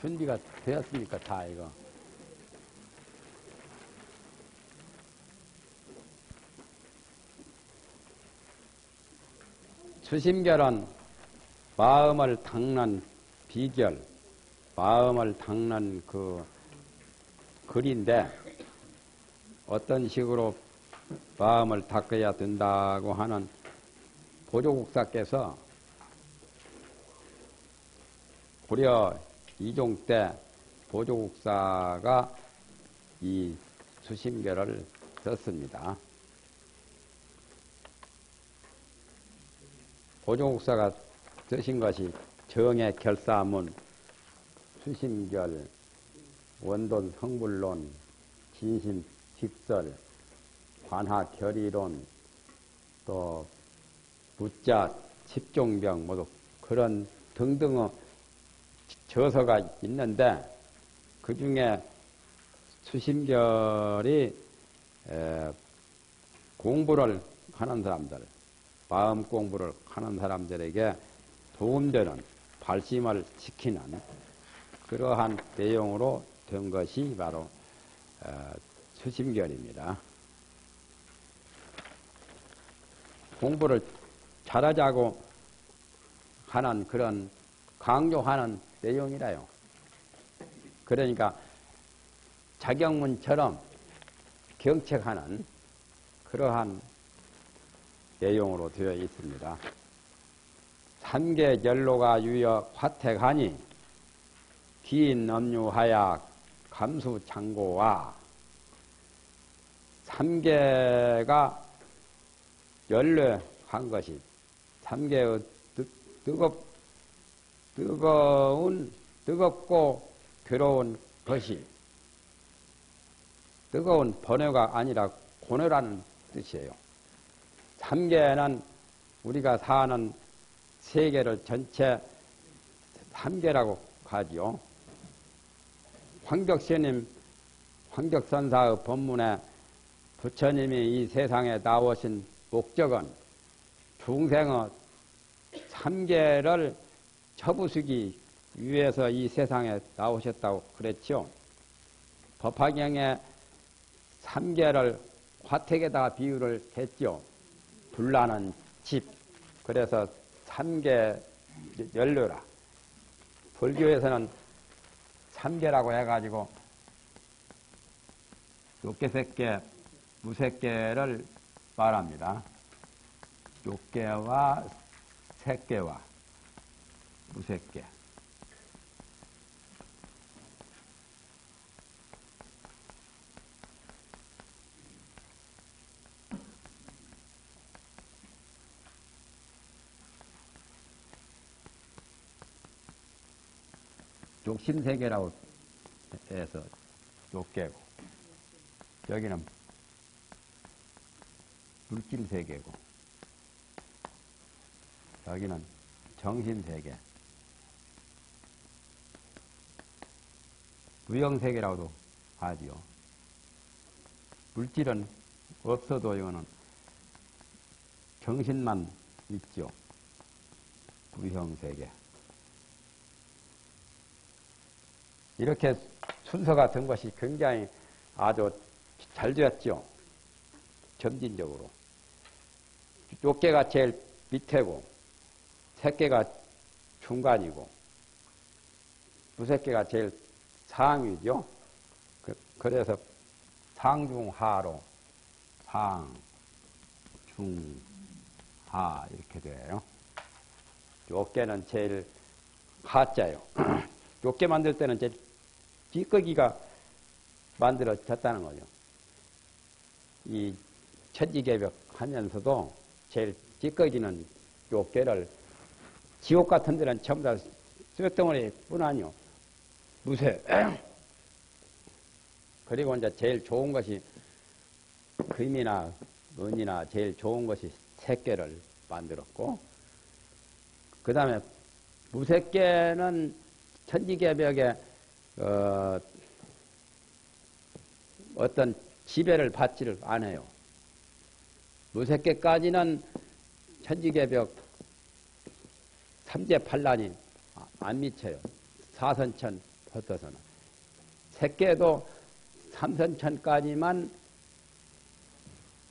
준비가 되었습니까? 다 이거. 수심결은 마음을 닦는 비결, 마음을 닦는 그 글인데 어떤 식으로 마음을 닦아야 된다고 하는 보조국사께서 고려 이종 때 보조국사가 이 수심결을 썼습니다. 보조국사가 쓰신 것이 정의 결사문, 수심결, 원돈 성불론, 진심 직설, 관하 결의론, 또 무자 칩종병 모두 그런 등등의 저서가 있는데 그 중에 수심결이 공부를 하는 사람들, 마음 공부를 하는 사람들에게 도움되는 발심을 시키는 그러한 내용으로 된 것이 바로 수심결입니다. 공부를 잘하자고 하는 그런 강조하는 내용이라요. 그러니까 자경문처럼 경책하는 그러한 내용으로 되어 있습니다. 삼계 연로가 유여 화택하니 긴 염류하야 감수창고와 삼계가 연료한 것이 삼계의 뜨겁고 괴로운 것이 뜨거운 번뇌가 아니라 고뇌라는 뜻이에요. 삼계는 우리가 사는 세계를 전체 삼계라고 하지요. 황벽스님, 황벽선사의 법문에 부처님이 이 세상에 나오신 목적은 중생의 삼계를 처부수기 위해서 이 세상에 나오셨다고 그랬죠. 법화경에 삼계를 화택에다가 비유를 했죠. 불나는 집. 그래서 삼계 연료라. 불교에서는 삼계라고 해가지고 욕계색계, 무색계를 말합니다. 욕계와 색계와 무색계. 욕심세계라고 해서 욕계고, 여기는 물질세계고, 여기는 정신세계, 무형세계라고도 하지요. 물질은 없어도 이거는 정신만 있죠. 무형세계. 이렇게 순서가 된 것이 굉장히 아주 잘 되었죠. 점진적으로. 욕계가 제일 밑에고, 색계가 중간이고, 무색계가 제일 상위죠. 그래서 상중하로 상, 중, 하 이렇게 돼요. 욕계는 제일 하자요. 욕계 만들 때는 제일 찌꺼기가 만들어졌다는 거죠. 이 천지개벽 하면서도 제일 찌꺼기는 욕계를 지옥 같은 데는 전부 다 쇳덩어리뿐 아니요. 무쇠. 그리고 이제 제일 좋은 것이 금이나 은이나 제일 좋은 것이 색계를 만들었고, 그 다음에 무색계는 천지개벽에 어떤 지배를 받지를 않아요. 무색계까지는 천지개벽 삼재팔란이 안 미쳐요. 사선천 붙어서는. 새끼도 삼선천까지만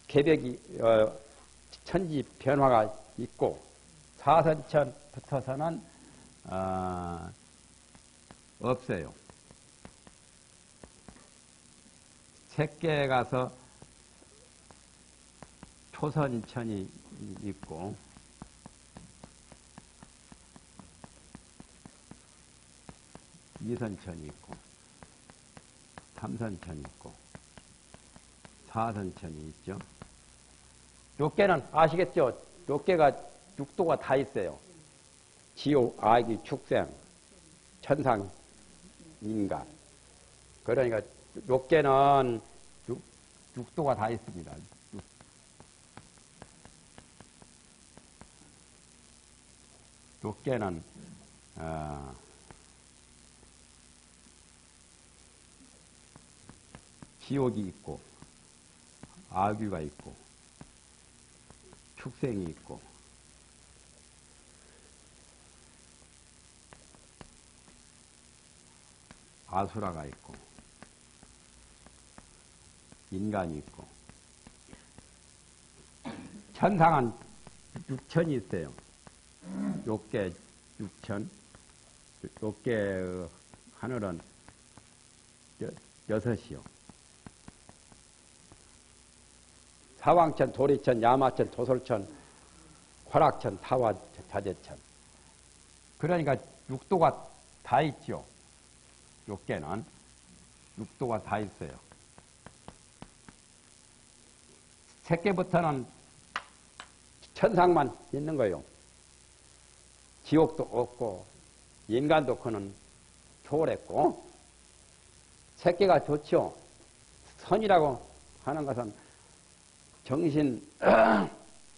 개벽이 천지 변화가 있고 사선천 붙어서는 없어요. 새끼에 가서 초선천이 있고 이선천이 있고 삼선천이 있고 사선천이 있죠. 욕계는 아시겠죠? 욕계가 육도가 다 있어요. 지옥, 아기, 축생, 천상, 인간. 그러니까 욕계는 육도가 다 있습니다. 욕계는 지옥이 있고 아귀가 있고 축생이 있고 아수라가 있고 인간이 있고 천상은 육천이 있어요. 욕계 육천, 욕계 하늘은 여섯이요. 사왕천, 도리천, 야마천, 도솔천, 화락천, 타화, 자재천. 그러니까 육도가 다 있죠. 욕계는 육도가 다 있어요. 새끼부터는 천상만 있는 거예요. 지옥도 없고 인간도 그는 초월했고 새끼가 좋죠. 선이라고 하는 것은 정신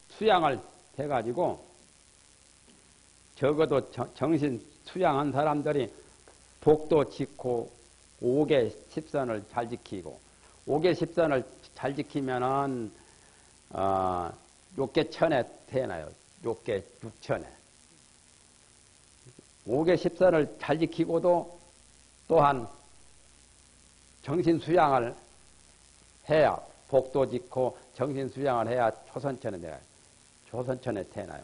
수양을 해가지고 적어도 정신 수양한 사람들이 복도 짓고 5개 10선을 잘 지키고 5개 10선을 잘 지키면은 욕계 천에 태어나요. 욕계 6천에 5개 10선을 잘 지키고도 또한 정신 수양을 해야 복도 짓고 정신 수양을 해야 초선천에 내요. 초선천에 태어나요.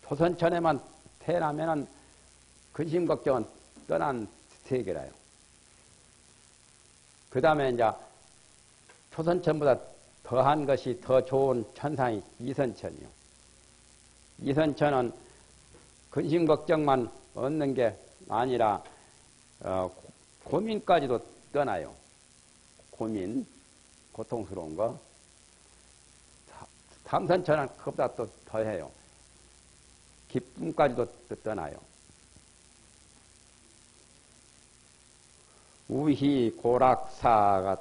초선천에만 태어나면은 근심 걱정은 떠난 세계라요. 그 다음에 이제 초선천보다 더한 것이 더 좋은 천상이 이선천이요. 이선천은 근심 걱정만 얻는 게 아니라 고민까지도 떠나요. 고민, 고통스러운 거. 삼선천은 그보다 또 더해요. 기쁨까지도 떠나요. 우희, 고락사가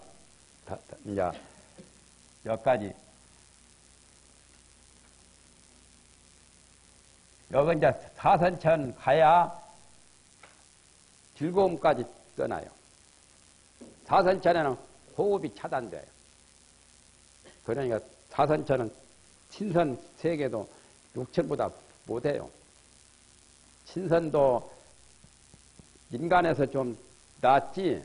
이제 여기까지. 여기 이제 사선천 가야 즐거움까지 떠나요. 사선천에는 호흡이 차단돼요. 그러니까 사선천은 신선 세계도 육천보다 못해요. 신선도 인간에서 좀 낫지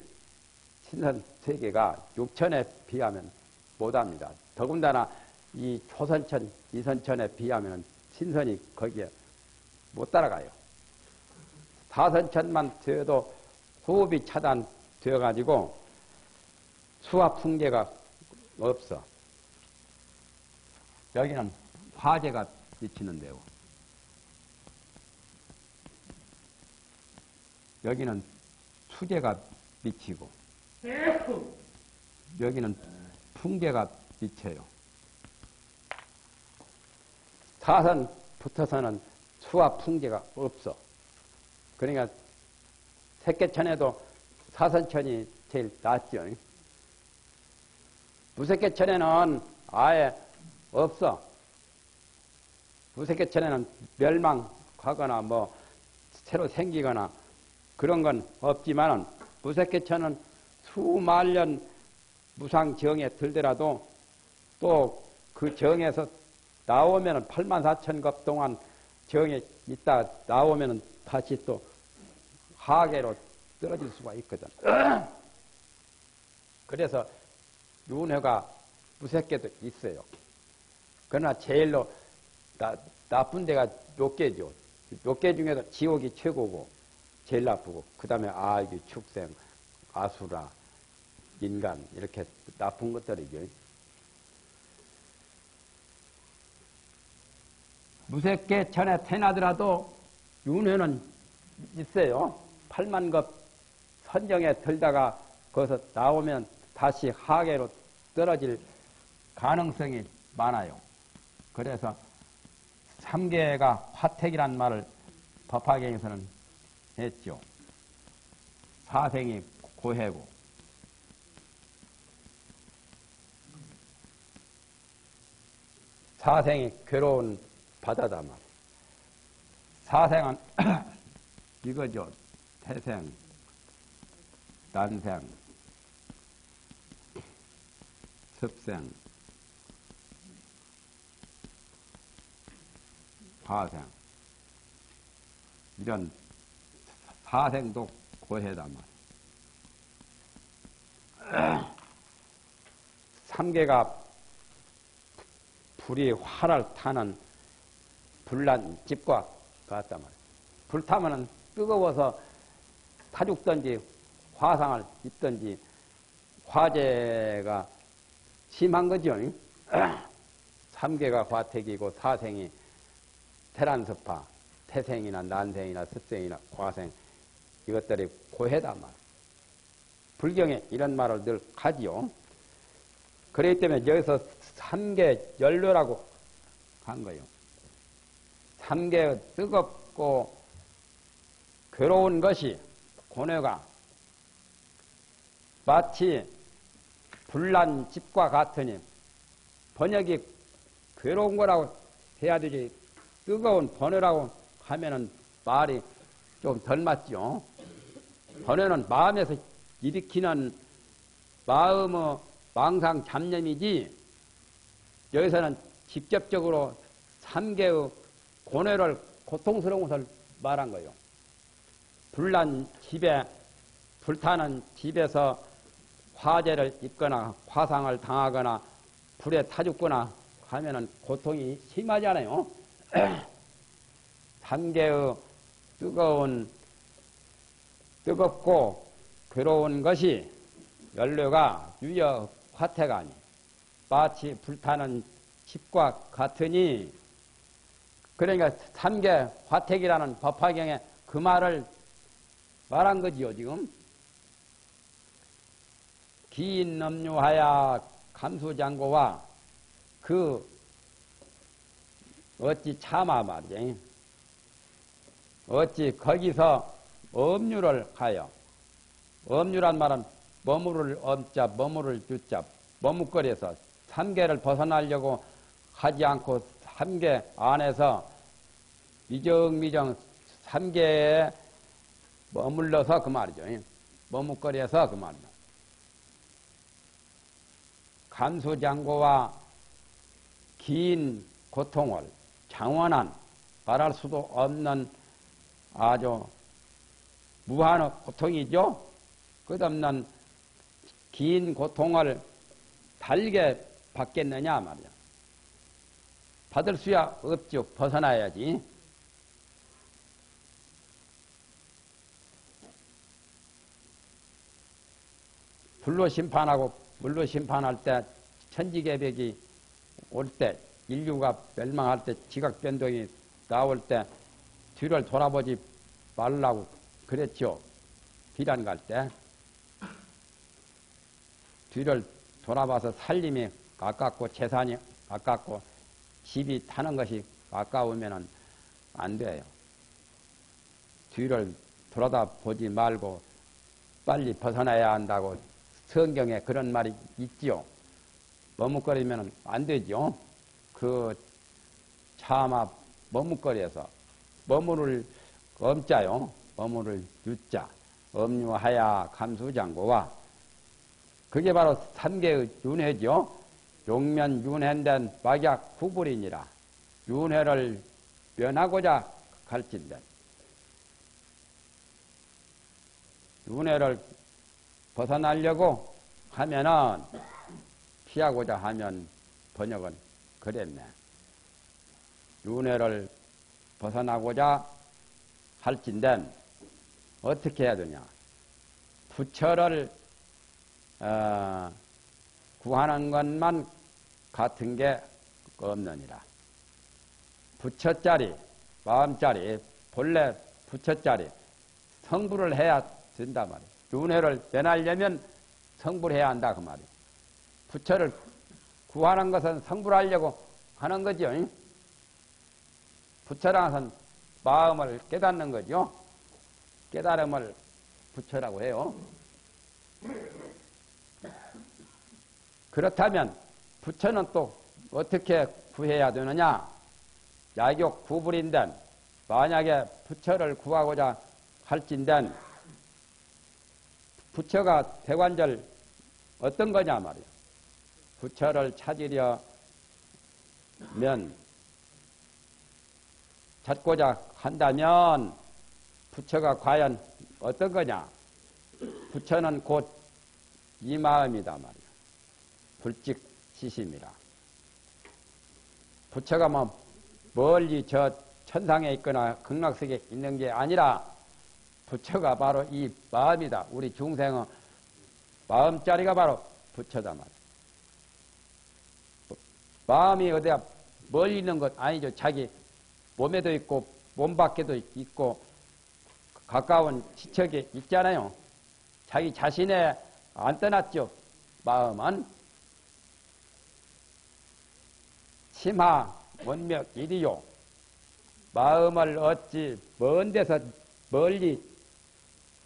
신선 세계가 육천에 비하면 못합니다. 더군다나 이 초선천, 이선천에 비하면 신선이 거기에 못 따라가요. 사선천만 되어도 호흡이 차단되어가지고 수화 풍계가 없어. 여기는 화재가 비치는 데고 여기는 수재가 비치고 여기는 풍계가 비쳐요. 사선 붙어서는 수화 풍계가 없어. 그러니까 색계천에도 사선천이 제일 낫죠. 무색계천에는 아예 없어. 무색계천에는 멸망하거나 뭐 새로 생기거나 그런 건 없지만은 무색계천은 수만 년 무상정에 들더라도 또 그 정에서 나오면은 84,000겁 동안 정에 있다 나오면은 다시 또 하계로 떨어질 수가 있거든. 그래서 윤회가 무색계도 있어요. 그러나 제일로 나쁜 데가 몇 개죠. 몇 개 중에도 지옥이 최고고 제일 나쁘고 그 다음에 아기, 축생, 아수라, 인간 이렇게 나쁜 것들이죠. 무색계 전에 태어나더라도 윤회는 있어요. 8만급 선정에 들다가 거기서 나오면 다시 하계로 떨어질 가능성이 많아요. 그래서 3계가 화택이란 말을 법화경에서는 했죠. 사생이 고해고 사생이 괴로운 바다다 말. 사생은 이거죠. 태생, 난생, 습생, 화생 이런 사생도 고해다 말. 3계가 불이 활을 타는 불난 집과 같다 말이야. 불타면은 뜨거워서 타 죽든지 화상을 입든지 화재가 심한 거죠. 3계가 화택이고 사생이 태란섭파, 태생이나 난생이나 습생이나 화생 이것들이 고해다 말. 불경에 이런 말을 늘 하지요. 그렇기 때문에 여기서 3계 연료라고 한 거예요. 3계 뜨겁고 괴로운 것이 고뇌가 마치 불난 집과 같으니 번역이 괴로운 거라고 해야 되지 뜨거운 번뇌라고 하면은 말이 좀 덜 맞죠. 번뇌는 마음에서 일으키는 마음의 망상 잡념이지 여기서는 직접적으로 3계의 고뇌를 고통스러운 것을 말한 거예요. 불난 집에 불타는 집에서 화재를 입거나 화상을 당하거나 불에 타 죽거나 하면은 고통이 심하잖아요. 3계의 뜨겁고 괴로운 것이 연료가 유여 화태가 아니 마치 불타는 집과 같으니 그러니까 3계 화택이라는 법화경에 그 말을 말한 거지요 지금. 긴 염류하야 감수장고와 그 어찌 참아 말이지. 어찌 거기서 엄류를 하여 엄류란 말은 머무를 엄자 머무를 유자 머뭇거려서 3계를 벗어나려고 하지 않고 3계 안에서 미정미정 3계에 머물러서 그 말이죠. 머뭇거려서 그 말이죠. 감수장고와 긴 고통을 장원한 말할 수도 없는 아주 무한의 고통이죠. 끝없는 긴 고통을 달게 받겠느냐 말이야. 받을 수야 없죠. 벗어나야지. 불로 심판하고 물로 심판할 때 천지개벽이 올 때 인류가 멸망할 때 지각변동이 나올 때 뒤를 돌아보지 말라고 그랬죠. 비란 갈 때 뒤를 돌아봐서 살림이 아깝고 재산이 아깝고 집이 타는 것이 아까우면 안 돼요. 뒤를 돌아다보지 말고 빨리 벗어나야 한다고 성경에 그런 말이 있지요. 머뭇거리면 안 되죠. 그 차마 머뭇거려서 머무를 엄자요. 머무를 유자 엄유하야 감수장고와 그게 바로 3계의 윤회죠. 용면 윤회된 막약 후불이니라. 윤회를 면하고자 갈진된 윤회를 벗어나려고 하면은 피하고자 하면 번역은 그랬네. 윤회를 벗어나고자 할진된 어떻게 해야 되냐. 부처를 구하는 것만 같은 게 없느니라. 부처짜리, 마음짜리, 본래 부처짜리 성불을 해야 된단 말이야. 윤회를 면하려면 성불을 해야 한다 그 말이야. 부처를 구하는 것은 성불하려고 하는 거죠. 부처라는 것은 마음을 깨닫는 거죠. 깨달음을 부처라고 해요. 그렇다면 부처는 또 어떻게 구해야 되느냐? 야욕 구불인된 만약에 부처를 구하고자 할진된 부처가 대관절 어떤 거냐 말이야. 부처를 찾으려면 찾고자 한다면 부처가 과연 어떤 거냐? 부처는 곧 이 마음이다 말이야. 불직지심이라. 부처가 뭐 멀리 저 천상에 있거나 극락세계에 있는 게 아니라 부처가 바로 이 마음이다. 우리 중생의 마음자리가 바로 부처다 말이야. 마음이 어디야 멀리 있는 것 아니죠. 자기 몸에도 있고 몸 밖에도 있고 가까운 지척에 있잖아요. 자기 자신에 안 떠났죠. 마음은 심하 원명 일이요. 마음을 어찌 먼 데서 멀리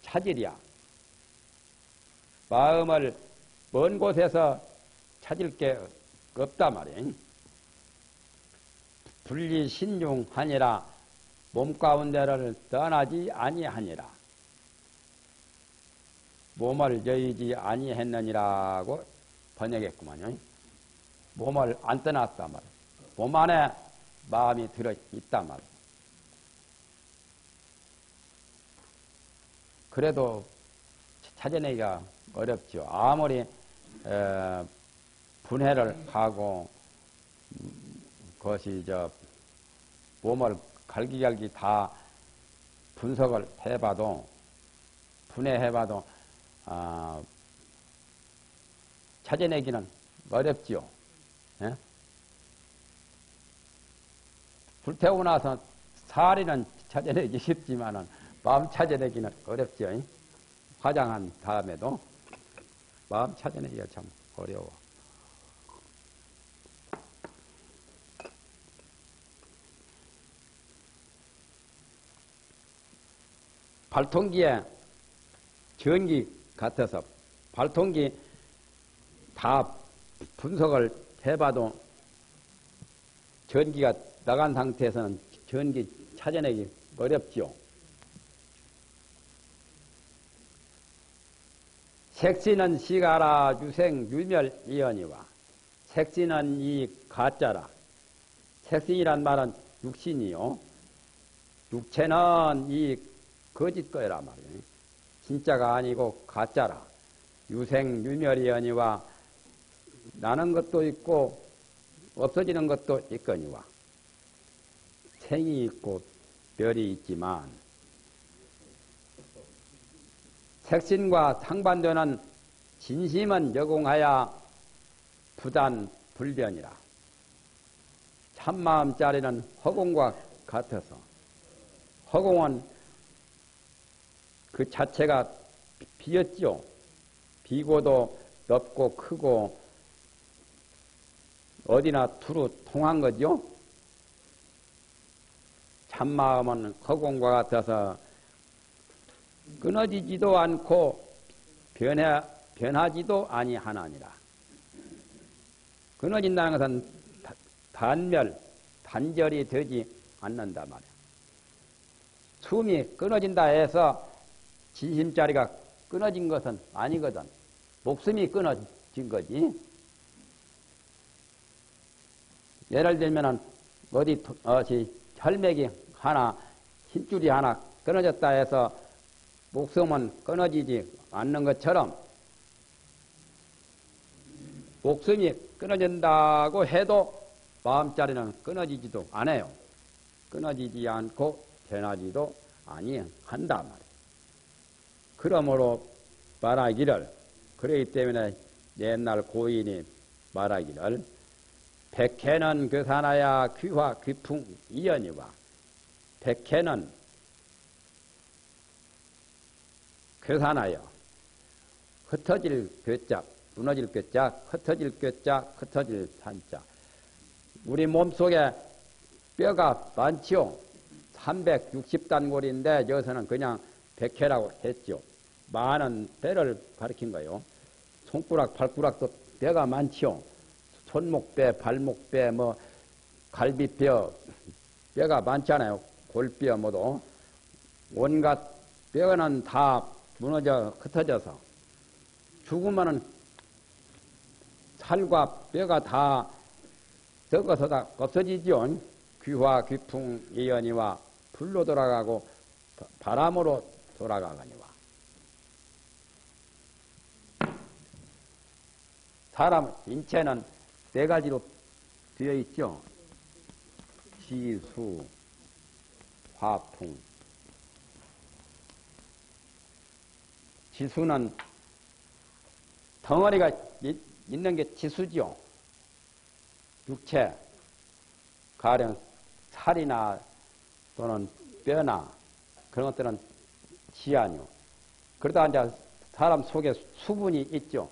찾으랴. 마음을 먼 곳에서 찾을 게 없다 말이에요. 분리신중하니라. 몸 가운데를 떠나지 아니하니라. 몸을 여의지 아니했느니라고 번역했구만요. 몸을 안 떠났단 말이에요. 몸 안에 마음이 들어있단 말이에요. 그래도 찾아내기가 어렵죠. 아무리 분해를 하고 그것이 몸을 갈기갈기 다 분석을 해봐도 분해해봐도 찾아내기는 어렵지요. 예? 불태우고 나서 살이는 찾아내기 쉽지만은 마음 찾아내기는 어렵죠. 화장한 다음에도 마음 찾아내기가 참 어려워. 발통기에 전기 같아서 발통기 다 분석을 해봐도 전기가 나간 상태에서는 전기 찾아내기 어렵지요. 색신은 시가라 유생 유멸이언이와 색신은 이 가짜라. 색신이란 말은 육신이요. 육체는 이 거짓 거라 말이에요. 진짜가 아니고 가짜라. 유생 유멸이언이와 나는 것도 있고 없어지는 것도 있거니와 생이 있고 멸이 있지만 색신과 상반되는 진심은 여공하여 부단 불변이라. 참마음짜리는 허공과 같아서 허공은 그 자체가 비었죠. 비고도 넓고 크고 어디나 두루 통한 거죠. 참마음은 허공과 같아서 끊어지지도 않고 변하지도 아니하나니라. 끊어진다는 것은 단절이 되지 않는다 말이야. 숨이 끊어진다 해서 진심자리가 끊어진 것은 아니거든. 목숨이 끊어진 거지. 예를 들면은 어디 혈맥이 하나 힘줄이 하나 끊어졌다 해서 목숨은 끊어지지 않는 것처럼 목숨이 끊어진다고 해도 마음자리는 끊어지지도 않아요. 끊어지지 않고 변하지도 아니한다 말이에요. 그러므로 말하기를, 그러기 때문에 옛날 고인이 말하기를 백해는 교산하야 귀화 귀풍 이연이와, 백해는 교산하여 흩어질 교자, 무너질 교자, 흩어질 교자, 흩어질 산자. 우리 몸속에 뼈가 많지요. 360단골인데 여기서는 그냥 백해라고 했죠. 많은 뼈를 가리킨 거예요. 손가락, 발가락도 뼈가 많지요. 손목뼈, 발목뼈, 뭐 갈비뼈, 뼈가 많잖아요. 골뼈 모두. 온갖 뼈는 다 무너져 흩어져서 죽으면은 살과 뼈가 다 썩어서 다 없어지죠. 귀화 귀풍 이연이와 불로 돌아가고 바람으로 돌아가거니와. 사람 인체는 네 가지로 되어 있죠. 지수, 화풍. 지수는 덩어리가 있는 게 지수죠. 육체, 가령 살이나 또는 뼈나 그런 것들은 지아뇨. 그러다 이제 사람 속에 수분이 있죠.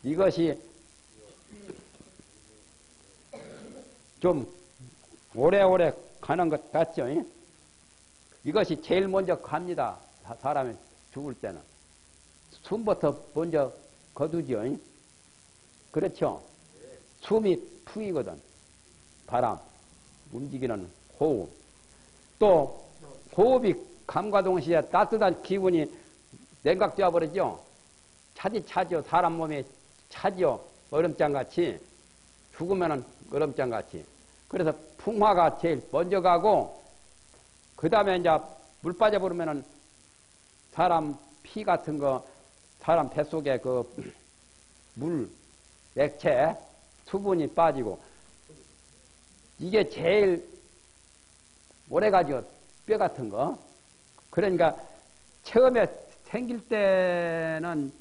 이것이 좀 오래오래 가는 것 같죠. 이것이 제일 먼저 갑니다. 사람이 죽을 때는. 숨부터 먼저 거두죠. 그렇죠. 숨이 풍이거든. 바람, 움직이는 호흡. 또 호흡이 감과 동시에 따뜻한 기운이 냉각되어 버리죠. 차죠. 사람 몸에 차죠. 얼음장같이. 죽으면은 얼음장같이. 그래서 풍화가 제일 먼저 가고, 그 다음에 이제 물 빠져버리면은 사람 피 같은 거, 사람 뱃속에 그 물, 액체, 수분이 빠지고, 이게 제일 오래가죠. 뼈 같은 거. 그러니까 처음에 생길 때는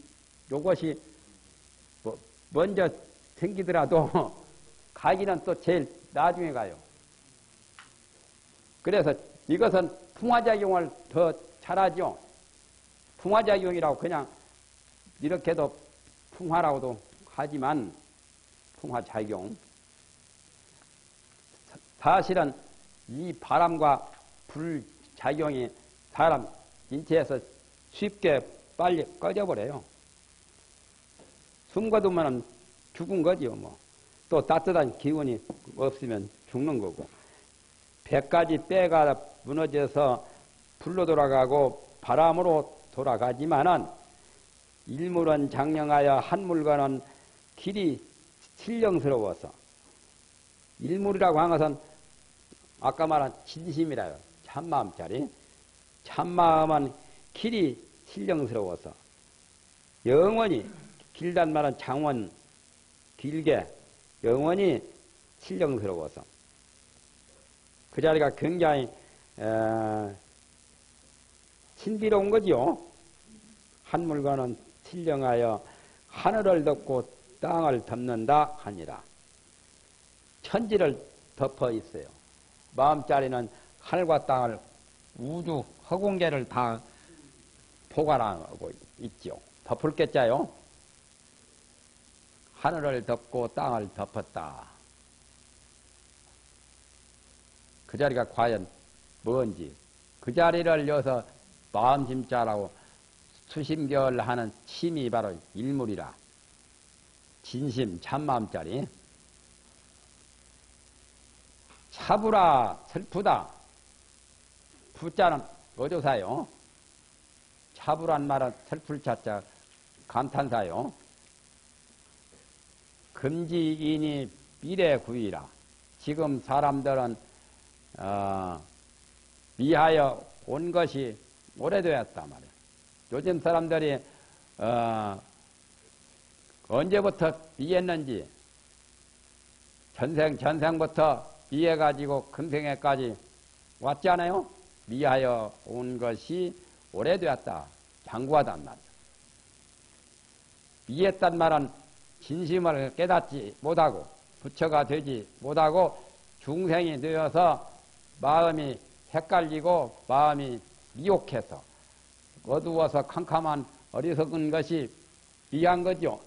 요것이 뭐 먼저 생기더라도 가기는 또 제일 나중에 가요. 그래서 이것은 풍화작용을 더 잘하죠. 풍화작용이라고 그냥 이렇게도 풍화라고도 하지만 풍화작용. 사실은 이 바람과 불 작용이 사람 인체에서 쉽게 빨리 꺼져버려요. 숨 거두면 죽은 거지요, 뭐. 또 따뜻한 기운이 없으면 죽는 거고. 100가지 뼈가 무너져서 불로 돌아가고 바람으로 돌아가지만은 일물은 장령하여 한 물건은 길이 신령스러워서. 일물이라고 하는 것은 아까 말한 진심이라요. 참마음짜리. 참마음은 길이 신령스러워서. 영원히, 길단 말은 장원, 길게, 영원히 신령스러워서. 그 자리가 굉장히 신비로운 거지요. 한 물건은 신령하여 하늘을 덮고 땅을 덮는다 하니라. 천지를 덮어 있어요. 마음자리는 하늘과 땅을, 우주 허공계를 다 포괄하고 있죠. 덮을 게자요. 하늘을 덮고 땅을 덮었다. 그 자리가 과연 뭔지. 그 자리를 여서 마음심자라고 수심결하는 침이 바로 일물이라. 진심, 참마음자리. 차부라 슬프다. 부자는 어조사요. 차부란 말은 슬플 차자 감탄사요. 금지인이 미래구이라. 지금 사람들은 미하여 온 것이 오래되었단 말이야. 요즘 사람들이 언제부터 미했는지 전생부터 미해가지고 금생에까지 왔잖아요. 미하여 온 것이 오래되었다. 장구하단 말이야. 미했단 말은 진심을 깨닫지 못하고 부처가 되지 못하고 중생이 되어서 마음이 헷갈리고 마음이 미혹해서 어두워서 캄캄한 어리석은 것이 미한 거죠.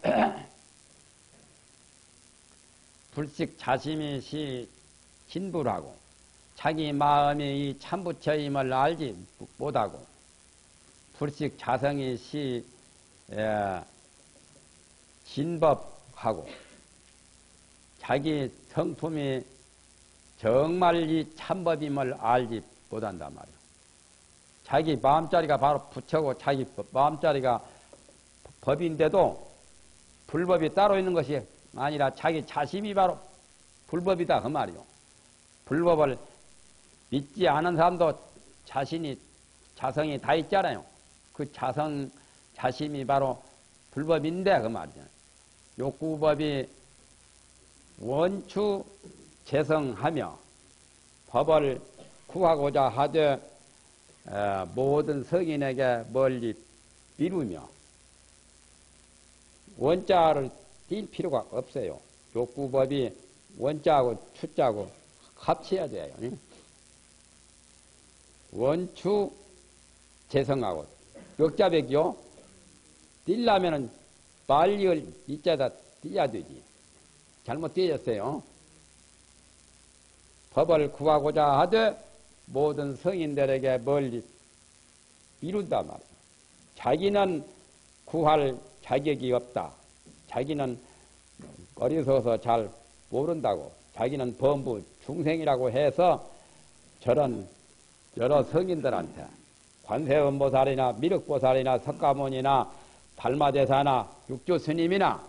불식 자심이 시 진불하고 자기 마음이 이 참부처임을 알지 못하고 불식 자성이 시 진법하고 자기 성품이 정말 이 참법임을 알지 못한단 말이에요. 자기 마음자리가 바로 부처고 자기 마음자리가 법인데도 불법이 따로 있는 것이 아니라 자기 자심이 바로 불법이다 그 말이요. 불법을 믿지 않은 사람도 자성이 다 있잖아요. 그 자심이 바로 불법인데 그 말이죠. 욕구법이 원추 재성하며 법을 구하고자 하되 모든 성인에게 멀리 미루며 원자를 띌 필요가 없어요. 욕구법이 원자하고 추자하고 합쳐야 돼요. 원추 재성하고 역자백이요. 뛸라면은 빨리를 이자다 띄야 되지. 잘못 띄었어요. 법을 구하고자 하되 모든 성인들에게 멀리 미룬단 말이에요. 자기는 구할 자격이 없다. 자기는 어리석어서 잘 모른다고. 자기는 범부 중생이라고 해서 저런 여러 성인들한테 관세음보살이나 미륵보살이나 석가모니나 달마대사나 육조스님이나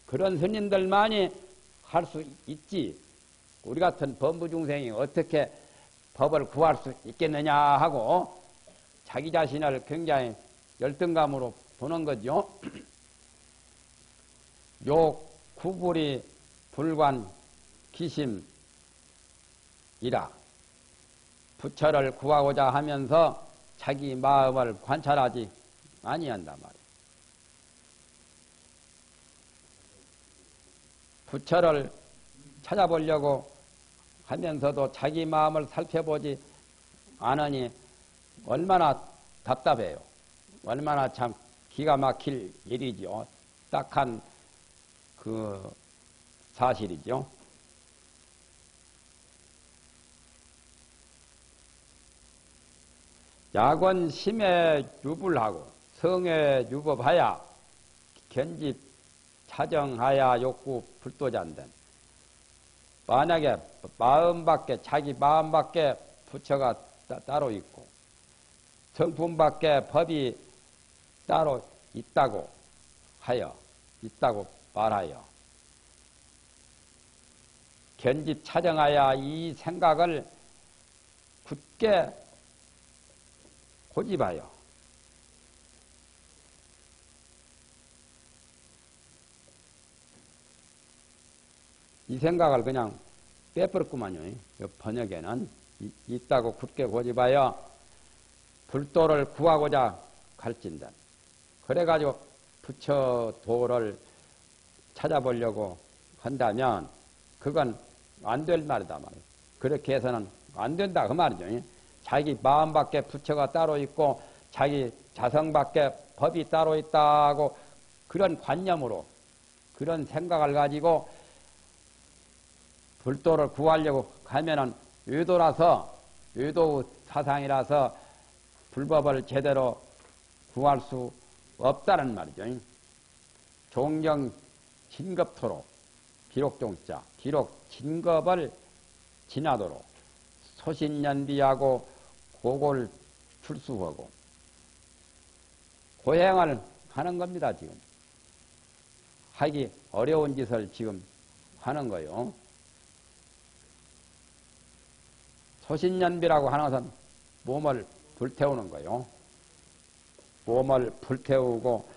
그런 스님들만이 할 수 있지. 우리 같은 범부중생이 어떻게 법을 구할 수 있겠느냐 하고 자기 자신을 굉장히 열등감으로 보는 거죠. 요 구불이 불관 기심이라 부처를 구하고자 하면서 자기 마음을 관찰하지 아니한단 말이에요. 부처를 찾아보려고 하면서도 자기 마음을 살펴보지 않으니 얼마나 답답해요. 얼마나 참 기가 막힐 일이죠. 딱한 그 사실이죠. 약원 심에 유불하고 성에 유법하야 견집 차정하야 욕구 불도잔된 만약에 마음밖에 자기 마음밖에 부처가 따로 있고 성품밖에 법이 따로 있다고 말하여 견집 차정하야 이 생각을 굳게 고집하여 이 생각을 그냥 빼버렸구만요. 번역에는 있다고 굳게 고집하여 불도를 구하고자 갈진다. 그래가지고 부처 도를 찾아보려고 한다면 그건 안 될 말이다 말이에요. 그렇게 해서는 안 된다 그 말이죠. 자기 마음밖에 부처가 따로 있고 자기 자성밖에 법이 따로 있다고 그런 관념으로 그런 생각을 가지고 불도를 구하려고 하면은 외도 사상이라서 불법을 제대로 구할 수 없다는 말이죠. 종경 진급토록 기록종자 기록 진급을 지나도록 소신연비하고 고골 출수하고 고행을 하는 겁니다. 지금 하기 어려운 짓을 지금 하는 거요. 소신연비라고 하는 것은 몸을 불태우는 거요. 몸을 불태우고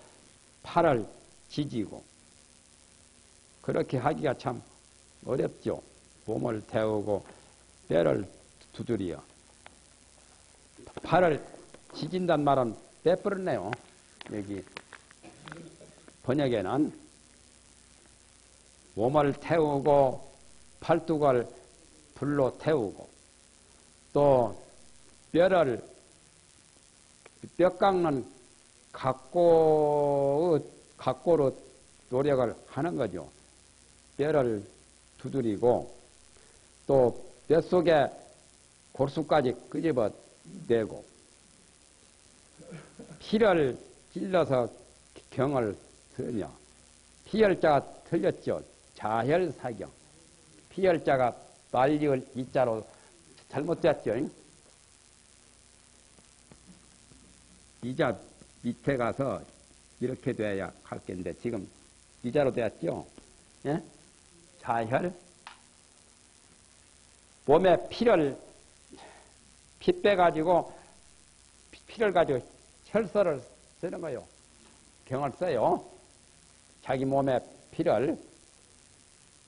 팔을 지지고 그렇게 하기가 참 어렵죠. 몸을 태우고 뼈를 두드려. 팔을 지진단 말은 빼버렸네요. 여기 번역에는 몸을 태우고 팔뚝을 불로 태우고 또 뼈를 뼈 깎는 각고로 노력을 하는 거죠. 뼈를 두드리고 또 뼛속에 골수까지 끄집어 내고 피를 찔러서 경을 쓰며 피혈자가 틀렸죠. 자혈사경. 피혈자가 말리을 이자로 잘못됐죠. 이자 밑에 가서 이렇게 돼야 할 텐데 지금 이자로 되었죠. 예? 자혈. 몸에 피 빼가지고 피를 가지고 혈서를 쓰는 거요. 경을 써요. 자기 몸에 피를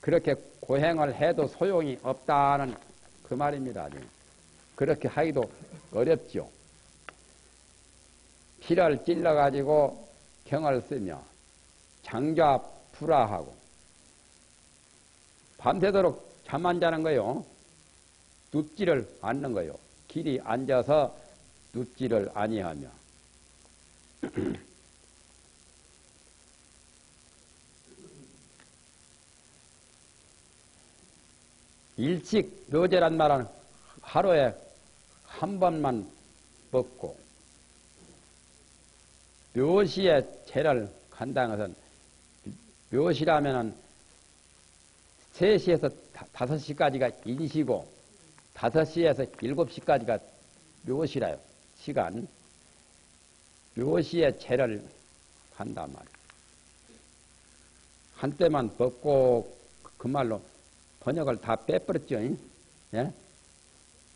그렇게 고행을 해도 소용이 없다는 그 말입니다. 그렇게 하기도 어렵죠. 피를 찔러가지고 경을 쓰며 장좌 불화하고 밤새도록 잠 안 자는 거요. 눕지를 않는 거요. 길이 앉아서 눕지를 아니하며 일식 묘제란 말은 하루에 한 번만 먹고 묘시에 제를 간다는 것은 묘시라면은 3시에서 5시까지가 인시고 5시에서 7시까지가 묘시라요. 시간. 묘시에 제를 한단 말이에요. 한때만 먹고 그 말로 번역을 다 빼버렸죠. 예?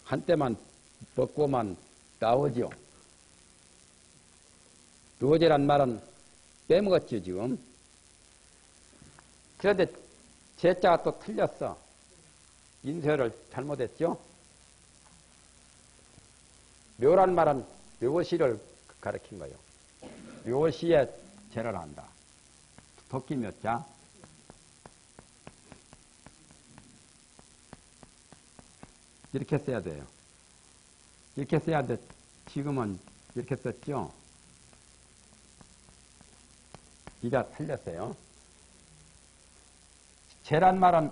한때만 먹고만 나오죠. 묘제란 말은 빼먹었죠, 지금. 그런데 제자가 또 틀렸어. 인쇄를 잘못했죠. 묘란 말은 묘시를 가리킨 거예요. 묘시에 제를 한다. 도끼 몇 자? 이렇게 써야 돼요. 이렇게 써야 돼. 지금은 이렇게 썼죠. 이가 틀렸어요. 제란 말은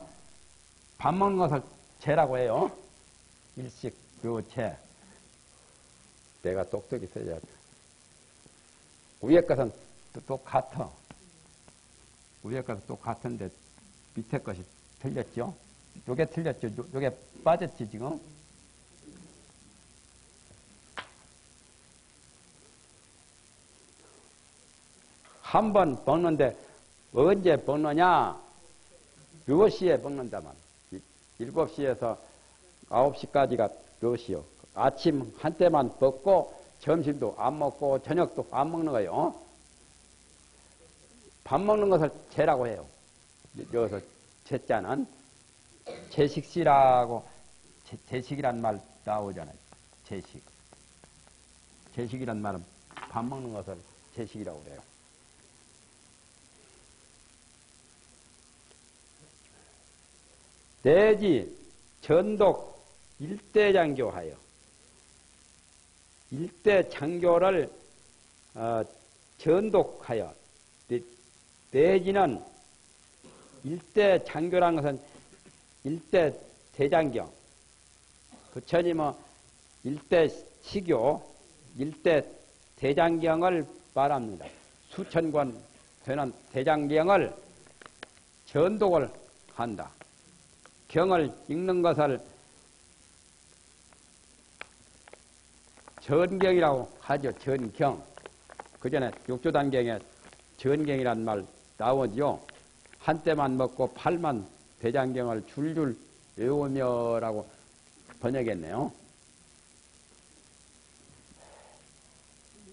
밥 먹는 것을 제라고 해요. 일식, 묘제. 내가 똑똑히 써야 돼. 위에 것은 똑같아. 위에 것은 똑같은데 밑에 것이 틀렸죠. 요게 틀렸죠. 요게 빠졌지, 지금. 한 번 먹는데 언제 먹느냐? 묘시에 먹는다만. 7시에서 9시까지가 묘시요. 아침 한때만 먹고 점심도 안 먹고 저녁도 안 먹는 거예요. 밥 먹는 것을 제라고 해요. 여기서 제자는 제식시라고 제식이란 말 나오잖아요. 제식. 제식이란 말은 밥 먹는 것을 제식이라고 그래요. 내지 전독 일대장교하여 일대장교를 전독하여 내지는 일대장교라는 것은 일대대장경 부처님은 뭐 일대시교 일대대장경을 말합니다. 수천 권 되는 대장경을 전독을 한다. 경을 읽는 것을 전경이라고 하죠. 전경. 그 전에 육조단경에 전경이란 말 나오죠. 한때만 먹고 팔만 대장경을 줄줄 외우며라고 번역했네요.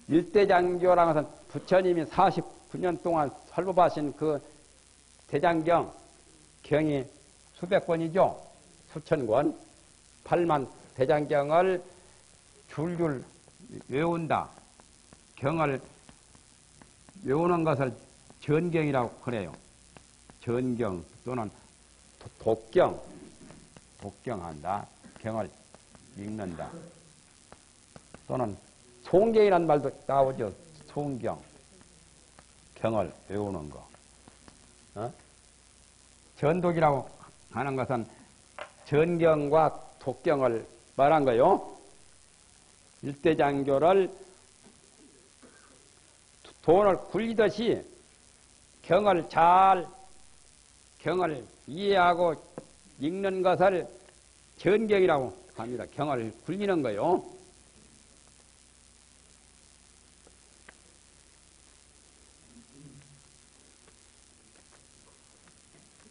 일대장교라는 것은 부처님이 49년 동안 설법하신 그 대장경, 경이 수백 권이죠. 수천 권. 8만 대장경을 줄줄 외운다. 경을 외우는 것을 전경이라고 그래요. 전경 또는 독경. 독경한다. 경을 읽는다. 또는 송경이라는 말도 나오죠. 송경. 경을 외우는 거. 전독이라고 하는 것은 전경과 독경을 말한 거요. 일대장교를 돈을 굴리듯이 경을 이해하고 읽는 것을 전경이라고 합니다. 경을 굴리는 거요.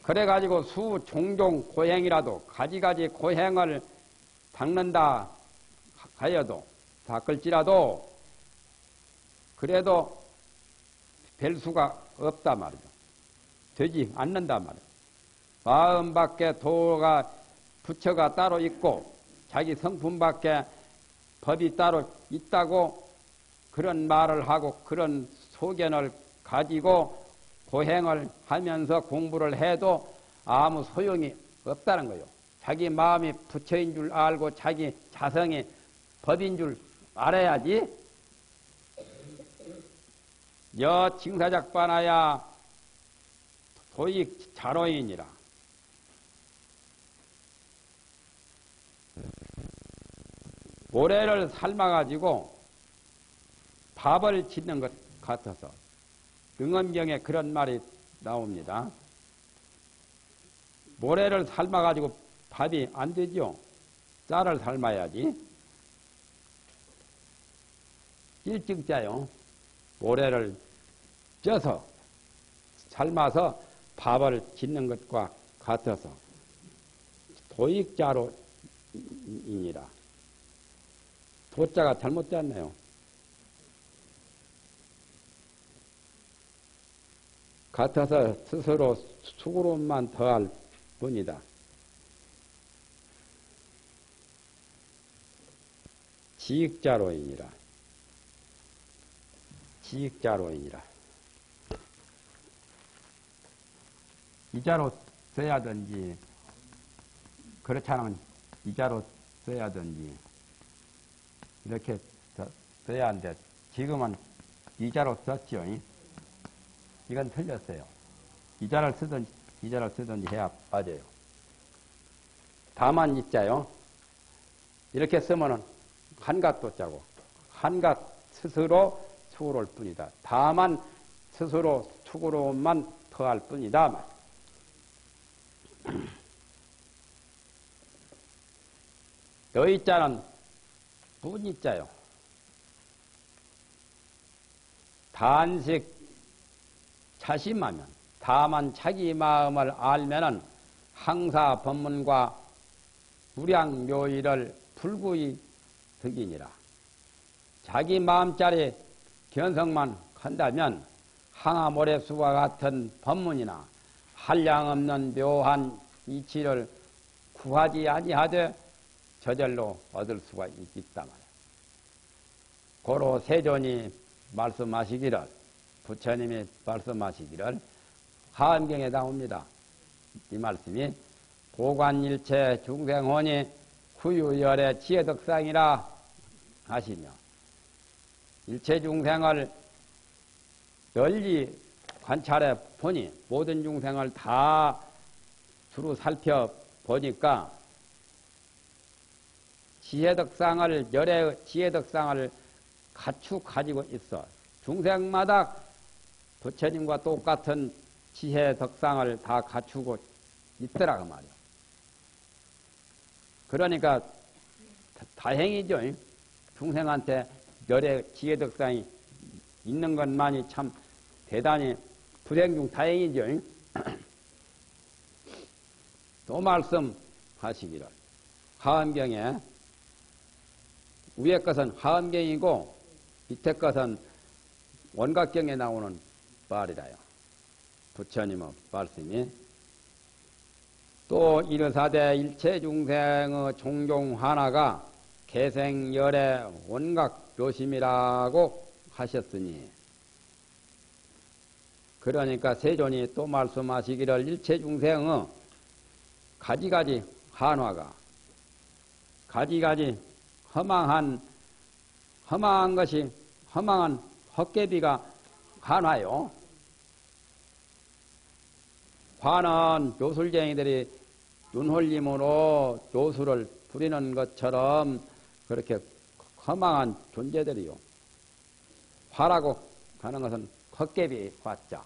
그래가지고 수 종종 고행이라도 가지가지 고행을 닦는다 하여도 닦을지라도 그래도 별 수가 없다 말이죠. 되지 않는다 말이죠. 마음 밖에 도가 부처가 따로 있고 자기 성품 밖에 법이 따로 있다고 그런 말을 하고 그런 소견을 가지고 고행을 하면서 공부를 해도 아무 소용이 없다는 거예요. 자기 마음이 부처인 줄 알고 자기 자성이 법인 줄 알아야지. 여 징사작반하야 도익 자로인이라. 모래를 삶아가지고 밥을 짓는 것 같아서 능엄경에 그런 말이 나옵니다. 모래를 삶아가지고 밥이 안 되죠. 쌀을 삶아야지. 일찍자요. 모래를 쪄서 삶아서 밥을 짓는 것과 같아서 도익자로이니라. 도자가 잘못됐네요. 같아서 스스로 수고로만 더할 뿐이다. 지익자로이니라. 지익자로이니라. 이자로 써야 하든지 그렇지 않으면 이자로 써야 하든지 이렇게 써야 하는데 지금은 이자로 썼죠. 이건 틀렸어요. 이자를 쓰든지 해야 맞아요. 다만 이자요. 이렇게 쓰면은 한갓도 짜고 한갓 스스로 수고로울 뿐이다. 다만 스스로 수고로움만 더할 뿐이다. 너희 자는 뿐이 자요. 단식 자심하면 다만 자기 마음을 알면은 항사 법문과 무량묘의를 불구히 득이니라. 자기 마음자리 견성만 한다면 항아모래수와 같은 법문이나 한량없는 묘한 이치를 구하지 아니하되 저절로 얻을 수가 있다 말이야. 고로 세존이 말씀하시기를, 부처님이 말씀하시기를 하엄경에 나옵니다. 이 말씀이 보관일체 중생혼이 구유열의 지혜덕상이라 하시며 일체 중생을 널리 관찰해 보니 모든 중생을 다 주로 살펴보니까 지혜덕상을 열의 지혜덕상을 가지고 있어. 중생마다 부처님과 똑같은 지혜덕상을 다 갖추고 있더라 그 말이야. 그러니까 다행이죠. 중생한테 열의 지혜덕상이 있는 것만이 참 대단히 불행 중 다행이죠. 또 말씀하시기를 하엄경에 위에 것은 하엄경이고 밑에 것은 원각경에 나오는 말이라요. 부처님의 말씀이. 또 이르사대 일체 중생의 종종 하나가 개생열의 원각 묘심이라고 하셨으니, 그러니까 세존이 또 말씀하시기를 일체 중생의 가지가지 한화가, 가지가지 허망한 것이, 허망한 헛개비가 한화요. 화는 요술쟁이들이 눈홀림으로 요술을 부리는 것처럼 그렇게 허망한 존재들이요. 화라고 하는 것은 헛개비 화자.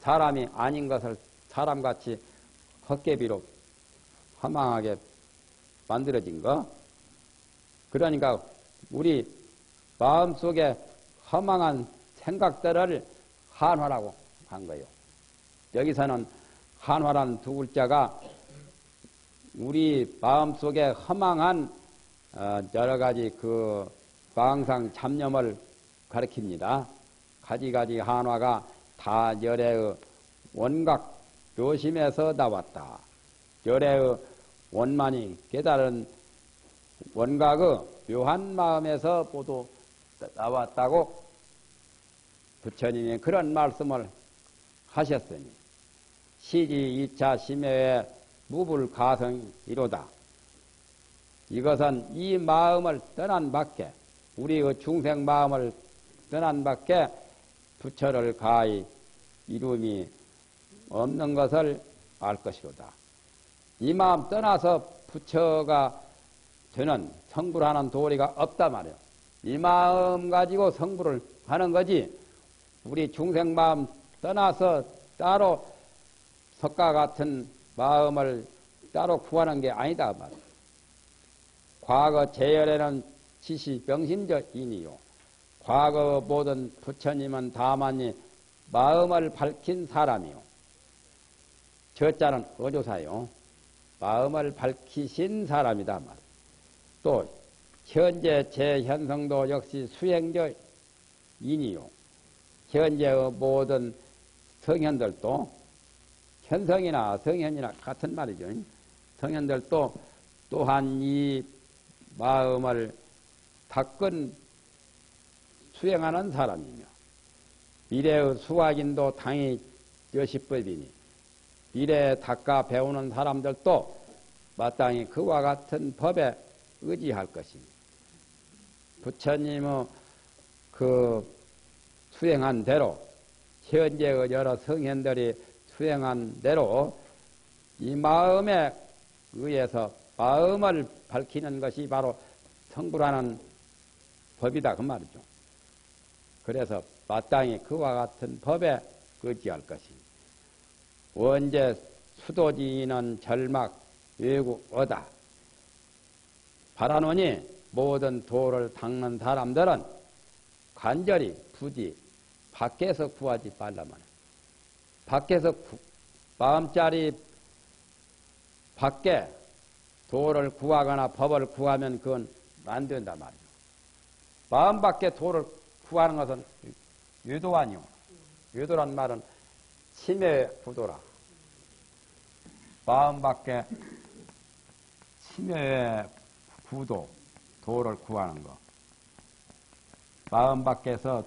사람이 아닌 것을 사람같이 헛개비로 허망하게 만들어진 거. 그러니까 우리 마음속에 허망한 생각들을 한화라고 한 거예요. 여기서는 한화란 두 글자가 우리 마음속에 허망한 여러 가지 그 망상 잡념을 가리킵니다. 가지가지 한화가 다 열애의 원각 묘심에서 나왔다. 열애의 원만이 깨달은 원각의 묘한 마음에서 모두 나왔다고 부처님이 그런 말씀을 하셨으니, 시지 2차 심해의 무불가성이로다. 이것은 이 마음을 떠난 밖에, 우리의 중생 마음을 떠난 밖에 부처를 가히 이름이 없는 것을 알 것이로다. 이 마음 떠나서 부처가 되는, 성불 하는 도리가 없단 말이에요. 이 마음 가지고 성불을 하는 거지, 우리 중생 마음 떠나서 따로 석가 같은 마음을 따로 구하는 게 아니다 말이에요. 과거 재열에는 지시 명심적이니요. 과거 모든 부처님은 다만이 마음을 밝힌 사람이요. 저자는 어조사요. 마음을 밝히신 사람이다 말. 또 현재 제현성도 역시 수행자이니요. 현재의 모든 성현들도, 현성이나 성현이나 같은 말이죠. 성현들도 또한 이 마음을 닦은 수행하는 사람이며, 미래의 수학인도 당이 여시법이니, 미래에 닦아 배우는 사람들도 마땅히 그와 같은 법에 의지할 것입니다. 부처님의 그 수행한 대로, 현재의 여러 성현들이 수행한 대로 이 마음에 의해서 마음을 밝히는 것이 바로 성불하는 법이다 그 말이죠. 그래서 마땅히 그와 같은 법에 의지할 것입니다. 원제 수도지는 절막 외국 어다. 바라노니 모든 도를 닦는 사람들은 간절히 부디 밖에서 구하지 말라만. 밖에서 마음자리 밖에 도를 구하거나 법을 구하면 그건 안 된단 말이죠. 마음 밖에 도를 구하는 것은 유도 아니오. 유도란 말은 치매 부도라. 마음 밖에 치매의 부도, 도를 구하는 것. 마음 밖에서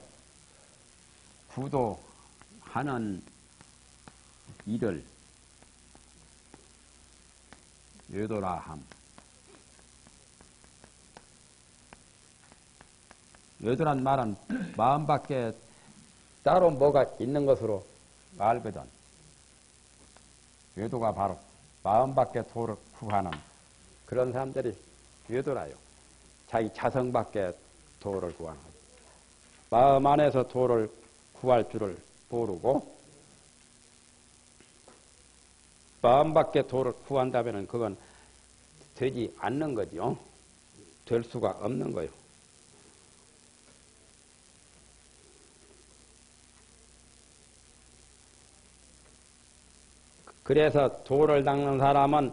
구도하는 일을 유도라 함. 유도란 말은 마음 밖에 따로 뭐가 있는 것으로 알거든. 유도가 바로 마음 밖에 도를 구하는 그런 사람들이 유도라요. 자기 자성 밖에 도를 구하는 것. 마음 안에서 도를 구할 줄을 모르고 마음 밖에 도를 구한다면 그건 되지 않는 거죠. 될 수가 없는 거예요. 그래서 도를 닦는 사람은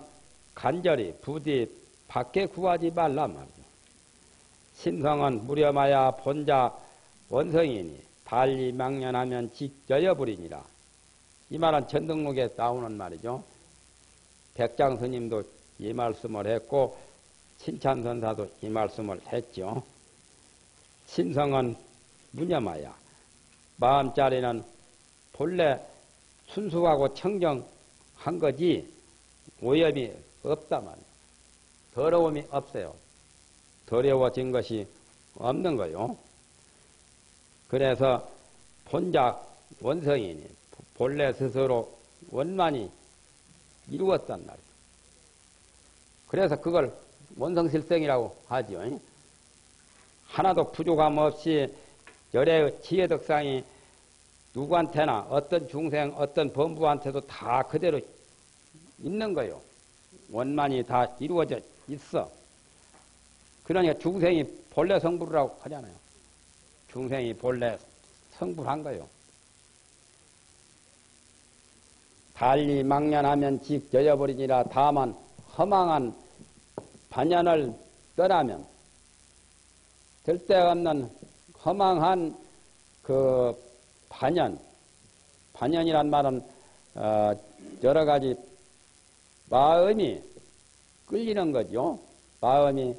간절히 부디 밖에 구하지 말란 말이죠. 신성은 무렴하야 본자 원성이니 달리 망년하면 직여여불이니라. 이 말은 전등록에 나오는 말이죠. 백장 스님도 이 말씀을 했고 신참선사도 이 말씀을 했죠. 신성은 무념하야. 마음자리는 본래 순수하고 청정한 거지 오염이 없단 말이에요. 더러움이 없어요. 더러워진 것이 없는 거요. 그래서 본자 원성이니 본래 스스로 원만히 이루었단 말이에요. 그래서 그걸 원성실성이라고 하죠. 하나도 부족함 없이 열의 지혜덕상이 누구한테나 어떤 중생 어떤 범부한테도 다 그대로 있는 거요. 원만히 다 이루어져 있어. 그러니까 중생이 본래 성불이라고 하잖아요. 중생이 본래 성불한 거요. 달리 망년하면 직 여여버리니라. 다만 허망한 반연을 떠나면 절대없는 허망한 그 반연이란 말은 여러 가지 마음이 끌리는 거죠. 마음이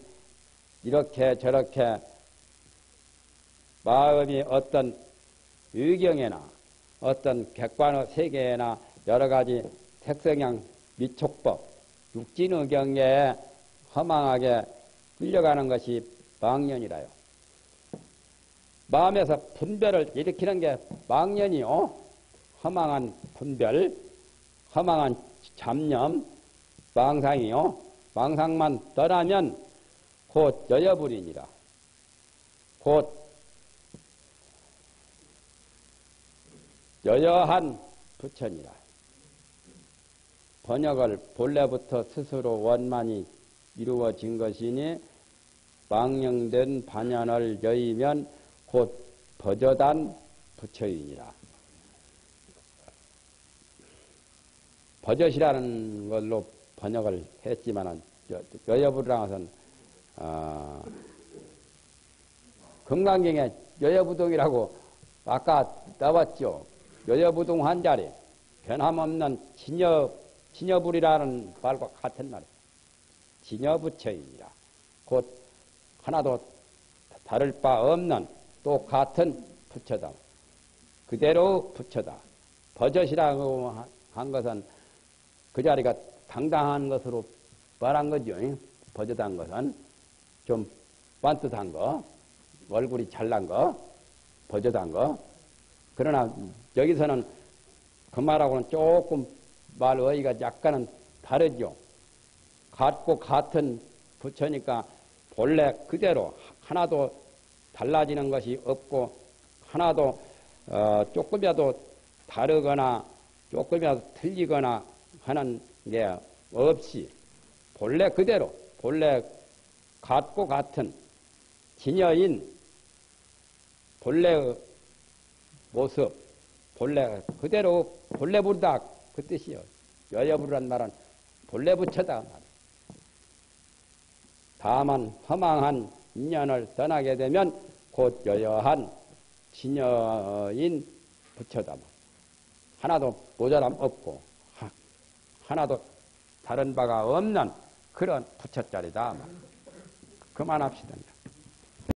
이렇게 저렇게 마음이 어떤 의경에나 어떤 객관의 세계에나 여러 가지 색성향 미촉법 육진의경에 허망하게 끌려가는 것이 망년이라요. 마음에서 분별을 일으키는 게 망년이요. 허망한 분별, 허망한 잡념, 망상이요. 망상만 떠나면 곧 여여불이니라. 곧 여여한 부처니라. 번역을 본래부터 스스로 원만히 이루어진 것이니 망령된 반연을 여의면 곧 버젓한 부처이니라. 버젓이라는 걸로 번역을 했지만은 여여부라는 것은 금강경에 여여부동이라고 아까 나왔죠. 여여부동 한자리 변함없는 진여불이라는 말과 같은 말이에요. 진여부처이니라. 곧 하나도 다를 바 없는 똑같은 부처다. 그대로 부처다. 버젓이라고 한 것은 그 자리가 당당한 것으로 말한 거죠. 버젓한 것은 좀 반듯한 거, 얼굴이 잘난 거, 버젓한 거. 그러나 여기서는 그 말하고는 조금 말 어휘가 약간은 다르죠. 같고 같은 부처니까 본래 그대로 하나도 달라지는 것이 없고 하나도 조금이라도 다르거나 조금이라도 틀리거나 하는 게 없이 본래 그대로 본래 같고 같은 진여인 본래의 모습 본래 그대로 본래 부르다 그 뜻이요. 여여부르란 말은 본래 부처다 말이에요. 다만 허망한 인연을 떠나게 되면 곧 여여한 진여인 부처다. 하나도 모자람 없고 하나도 다른 바가 없는 그런 부처자리다. 그만합시다.